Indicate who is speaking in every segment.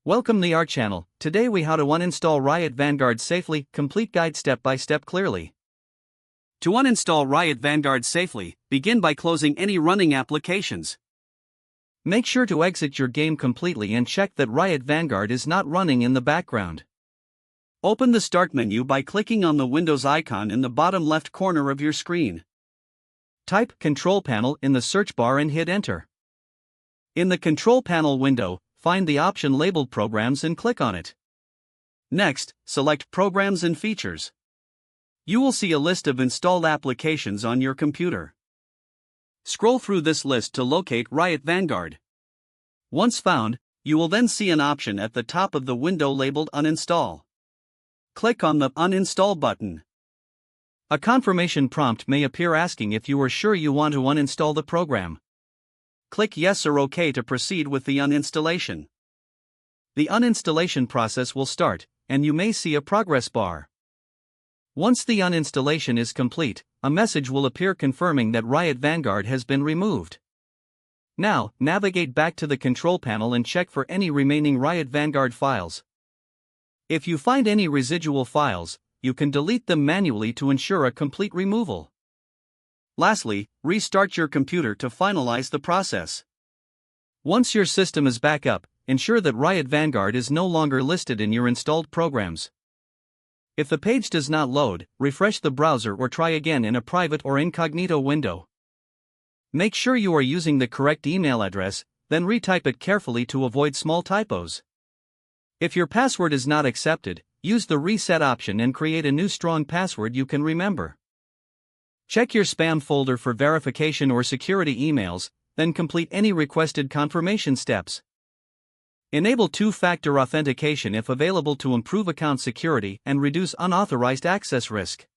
Speaker 1: Welcome to our channel. Today we how to uninstall Riot Vanguard safely, complete guide step by step clearly. To uninstall Riot Vanguard safely, begin by closing any running applications. Make sure to exit your game completely and check that Riot Vanguard is not running in the background. Open the Start menu by clicking on the Windows icon in the bottom left corner of your screen. Type Control Panel in the search bar and hit Enter. In the Control Panel window, find the option labeled Programs and click on it. Next, select Programs and Features. You will see a list of installed applications on your computer. Scroll through this list to locate Riot Vanguard. Once found, you will then see an option at the top of the window labeled Uninstall. Click on the Uninstall button. A confirmation prompt may appear asking if you are sure you want to uninstall the program. Click Yes or OK to proceed with the uninstallation. The uninstallation process will start, and you may see a progress bar. Once the uninstallation is complete, a message will appear confirming that Riot Vanguard has been removed. Now, navigate back to the control panel and check for any remaining Riot Vanguard files. If you find any residual files, you can delete them manually to ensure a complete removal. Lastly, restart your computer to finalize the process. Once your system is back up, ensure that Riot Vanguard is no longer listed in your installed programs. If the page does not load, refresh the browser or try again in a private or incognito window. Make sure you are using the correct email address, then retype it carefully to avoid small typos. If your password is not accepted, use the reset option and create a new strong password you can remember. Check your spam folder for verification or security emails, then complete any requested confirmation steps. Enable two-factor authentication if available to improve account security and reduce unauthorized access risk.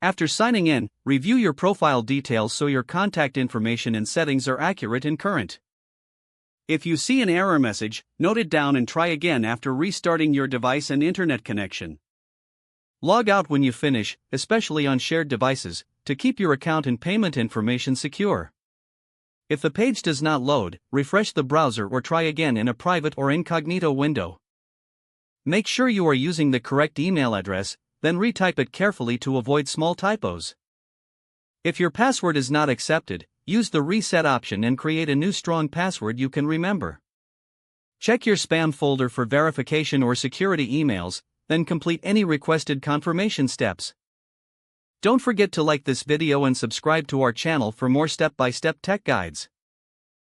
Speaker 1: After signing in, review your profile details so your contact information and settings are accurate and current. If you see an error message, note it down and try again after restarting your device and internet connection. Log out when you finish, especially on shared devices, to keep your account and payment information secure. If the page does not load, refresh the browser or try again in a private or incognito window. Make sure you are using the correct email address, then retype it carefully to avoid small typos. If your password is not accepted, use the reset option and create a new strong password you can remember. Check your spam folder for verification or security emails, then complete any requested confirmation steps. Don't forget to like this video and subscribe to our channel for more step-by-step tech guides.